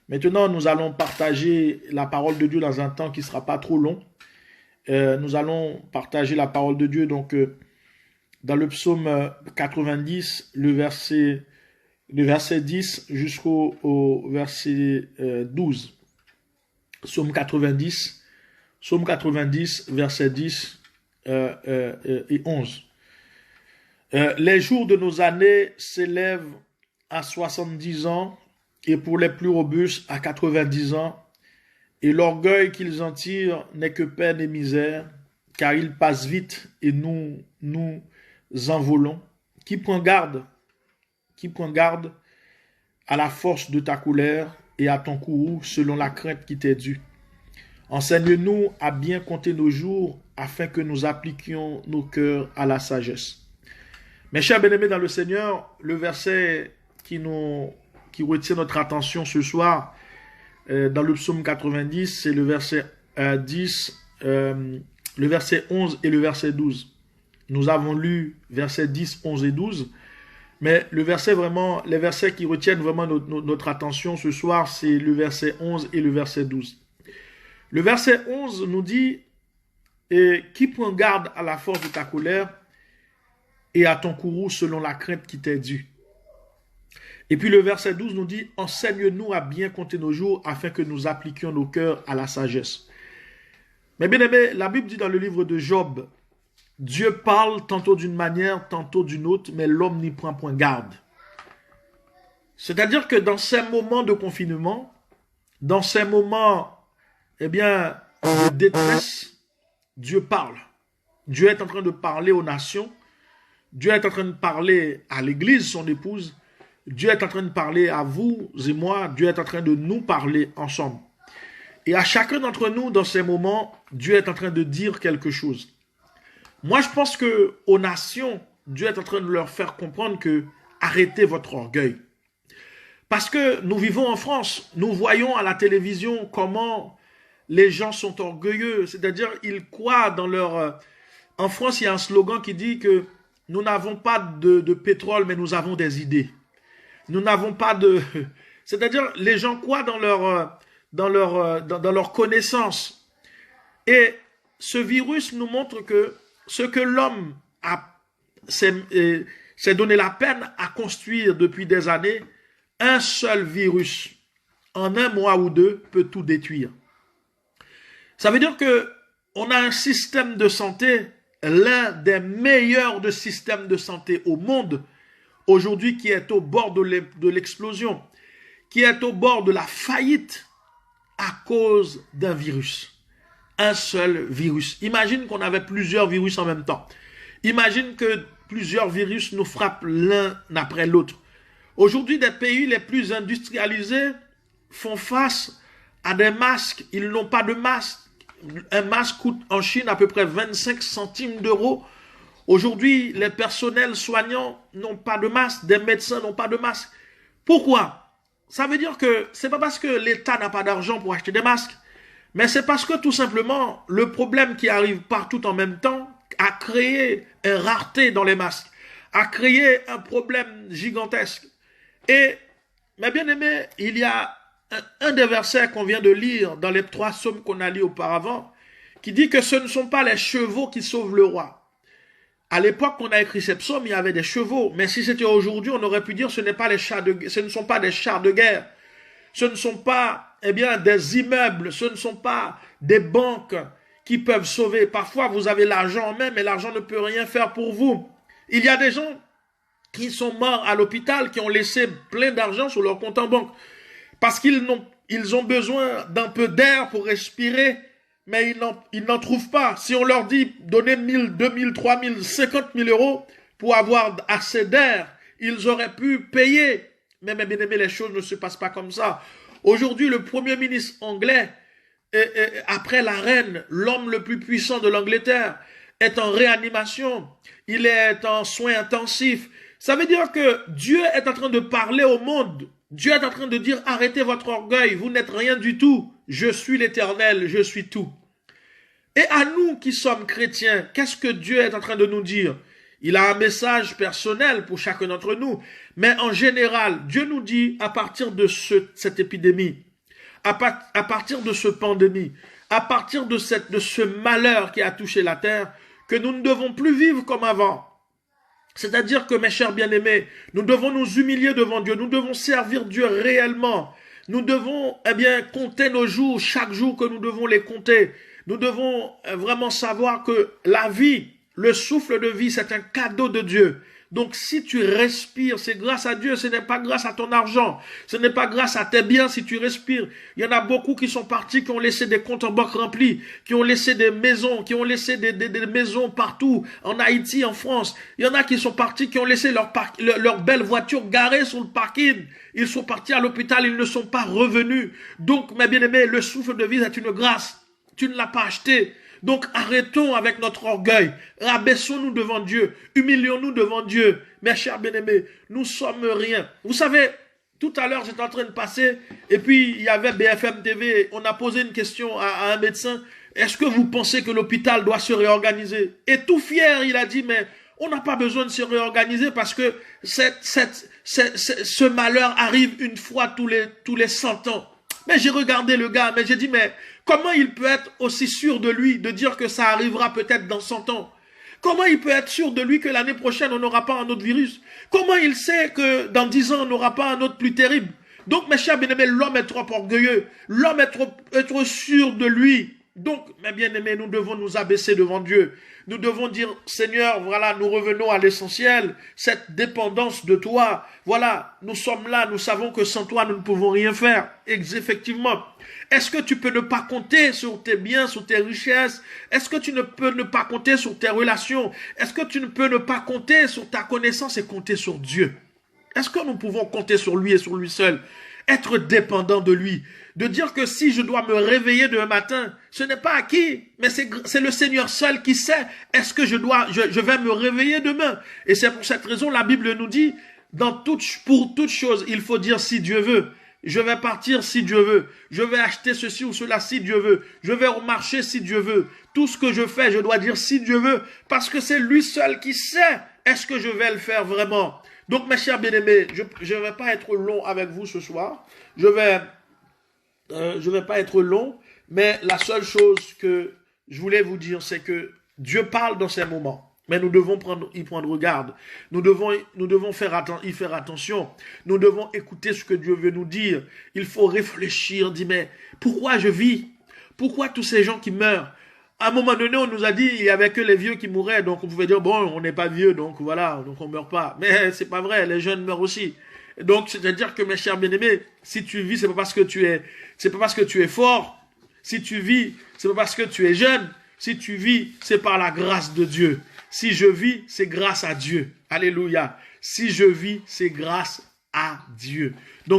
Maintenant, nous allons partager la parole de Dieu dans un temps qui ne sera pas trop long. Nous allons partager la parole de Dieu donc dans le psaume 90, le verset 10 jusqu'au verset 12. Psaume 90, verset 10 et 11. Les jours de nos années s'élèvent à 70 ans, et pour les plus robustes à 90 ans, et l'orgueil qu'ils en tirent n'est que peine et misère, car ils passent vite et nous envolons. Qui prend garde à la force de ta colère et à ton courroux selon la crainte qui t'est due. Enseigne-nous à bien compter nos jours afin que nous appliquions nos cœurs à la sagesse. Mes chers bien-aimés dans le Seigneur, le verset qui retient notre attention ce soir dans le psaume 90, c'est le verset 10, le verset 11 et le verset 12. Nous avons lu versets 10, 11 et 12, mais les versets qui retiennent vraiment notre attention ce soir, c'est le verset 11 et le verset 12. Le verset 11 nous dit « Qui prend garde à la force de ta colère et à ton courroux selon la crainte qui t'est due. » Et puis le verset 12 nous dit « Enseigne-nous à bien compter nos jours afin que nous appliquions nos cœurs à la sagesse. » Mais bien aimé, la Bible dit dans le livre de Job, Dieu parle tantôt d'une manière, tantôt d'une autre, mais l'homme n'y prend point garde. C'est-à-dire que dans ces moments de confinement, dans ces moments de détresse, Dieu parle. Dieu est en train de parler aux nations. Dieu est en train de parler à l'Église, son épouse. Dieu est en train de parler à vous et moi. Dieu est en train de nous parler ensemble. Et à chacun d'entre nous, dans ces moments, Dieu est en train de dire quelque chose. Moi, je pense que aux nations, Dieu est en train de leur faire comprendre que arrêtez votre orgueil. Parce que nous vivons en France. Nous voyons à la télévision comment les gens sont orgueilleux. C'est-à-dire, ils croient dans leur... En France, il y a un slogan qui dit que nous n'avons pas de pétrole, mais nous avons des idées. Nous n'avons pas de... C'est-à-dire, les gens croient dans leur connaissance. Et ce virus nous montre que ce que l'homme s'est donné la peine à construire depuis des années, un seul virus, en un mois ou deux, peut tout détruire. Ça veut dire que on a un système de santé, l'un des meilleurs de systèmes de santé au monde, aujourd'hui qui est au bord de l'explosion, qui est au bord de la faillite à cause d'un virus. Un seul virus. Imagine qu'on avait plusieurs virus en même temps. Imagine que plusieurs virus nous frappent l'un après l'autre. Aujourd'hui, des pays les plus industrialisés font face à des masques. Ils n'ont pas de masque. Un masque coûte en Chine à peu près 25 centimes d'euros. Aujourd'hui, les personnels soignants n'ont pas de masque. Des médecins n'ont pas de masque. Pourquoi? Ça veut dire que c'est pas parce que l'État n'a pas d'argent pour acheter des masques, mais c'est parce que tout simplement, le problème qui arrive partout en même temps a créé une rareté dans les masques, a créé un problème gigantesque. Et, mes bien-aimés, il y a un des versets qu'on vient de lire dans les 3 psaumes qu'on a lus auparavant, qui dit que ce ne sont pas les chevaux qui sauvent le roi. À l'époque qu'on a écrit ces psaumes, il y avait des chevaux, mais si c'était aujourd'hui, on aurait pu dire ce ne sont pas des chars de guerre. Ce ne sont pas des immeubles, ce ne sont pas des banques qui peuvent sauver. Parfois, vous avez l'argent en main, mais l'argent ne peut rien faire pour vous. Il y a des gens qui sont morts à l'hôpital, qui ont laissé plein d'argent sur leur compte en banque, parce qu'ils ont besoin d'un peu d'air pour respirer, mais ils n'en trouvent pas. Si on leur dit donnez 1000, 2000, 3000, 50 000 euros pour avoir assez d'air, ils auraient pu payer. Mais bien aimé, les choses ne se passent pas comme ça. Aujourd'hui, le Premier ministre anglais, après la reine, l'homme le plus puissant de l'Angleterre, est en réanimation. Il est en soins intensifs. Ça veut dire que Dieu est en train de parler au monde. Dieu est en train de dire arrêtez votre orgueil, vous n'êtes rien du tout. Je suis l'Éternel, je suis tout. Et à nous qui sommes chrétiens, qu'est-ce que Dieu est en train de nous dire? Il a un message personnel pour chacun d'entre nous. Mais en général, Dieu nous dit, à partir de cette épidémie, à partir de ce pandémie, à partir de ce malheur qui a touché la terre, que nous ne devons plus vivre comme avant. C'est-à-dire que, mes chers bien-aimés, nous devons nous humilier devant Dieu, nous devons servir Dieu réellement. Nous devons, compter nos jours, chaque jour que nous devons les compter. Nous devons vraiment savoir que la vie, le souffle de vie, c'est un cadeau de Dieu. Donc, si tu respires, c'est grâce à Dieu, ce n'est pas grâce à ton argent, ce n'est pas grâce à tes biens si tu respires. Il y en a beaucoup qui sont partis, qui ont laissé des comptes en banque remplis, qui ont laissé des maisons, qui ont laissé des maisons partout, en Haïti, en France. Il y en a qui sont partis, qui ont laissé leur belle voiture garée sur le parking. Ils sont partis à l'hôpital, ils ne sont pas revenus. Donc, mes bien-aimés, le souffle de vie est une grâce. Tu ne l'as pas acheté. Donc arrêtons avec notre orgueil, rabaissons-nous devant Dieu, humilions-nous devant Dieu. Mes chers bien-aimés, nous sommes rien. Vous savez, tout à l'heure j'étais en train de passer et puis il y avait BFM TV, on a posé une question à un médecin, est-ce que vous pensez que l'hôpital doit se réorganiser? Et tout fier, il a dit, mais on n'a pas besoin de se réorganiser parce que ce malheur arrive une fois tous les 100 ans. Mais j'ai regardé le gars, mais j'ai dit, mais comment il peut être aussi sûr de lui, de dire que ça arrivera peut-être dans 100 ans? Comment il peut être sûr de lui que l'année prochaine, on n'aura pas un autre virus? Comment il sait que dans 10 ans, on n'aura pas un autre plus terrible? Donc, mes chers bien-aimés, l'homme est trop orgueilleux. L'homme est trop sûr de lui. Donc, mes bien-aimés, nous devons nous abaisser devant Dieu. Nous devons dire, Seigneur, voilà, nous revenons à l'essentiel, cette dépendance de toi. Voilà, nous sommes là, nous savons que sans toi, nous ne pouvons rien faire. Effectivement. Est-ce que tu peux ne pas compter sur tes biens, sur tes richesses? Est-ce que tu ne peux ne pas compter sur tes relations? Est-ce que tu ne peux ne pas compter sur ta connaissance et compter sur Dieu? Est-ce que nous pouvons compter sur lui et sur lui seul? Être dépendant de lui. De dire que si je dois me réveiller demain matin, ce n'est pas acquis, mais c'est le Seigneur seul qui sait, est-ce que je vais me réveiller demain? Et c'est pour cette raison, la Bible nous dit, pour toute chose, il faut dire si Dieu veut. Je vais partir si Dieu veut. Je vais acheter ceci ou cela si Dieu veut. Je vais marcher si Dieu veut. Tout ce que je fais, je dois dire si Dieu veut, parce que c'est lui seul qui sait, est-ce que je vais le faire vraiment? Donc, mes chers bien-aimés, je ne vais pas être long avec vous ce soir. Je vais pas être long, mais la seule chose que je voulais vous dire, c'est que Dieu parle dans ces moments. Mais nous devons y prendre garde. Nous devons y faire attention. Nous devons écouter ce que Dieu veut nous dire. Il faut réfléchir, dire, mais pourquoi je vis? Pourquoi tous ces gens qui meurent? À un moment donné, on nous a dit, il n'y avait que les vieux qui mouraient, donc on pouvait dire, bon, on n'est pas vieux, donc voilà, donc on ne meurt pas. Mais c'est pas vrai, les jeunes meurent aussi. Donc, c'est-à-dire que, mes chers bien-aimés, si tu vis, c'est pas parce que tu es fort. Si tu vis, c'est pas parce que tu es jeune. Si tu vis, c'est par la grâce de Dieu. Si je vis, c'est grâce à Dieu. Alléluia. Si je vis, c'est grâce à Dieu. Donc,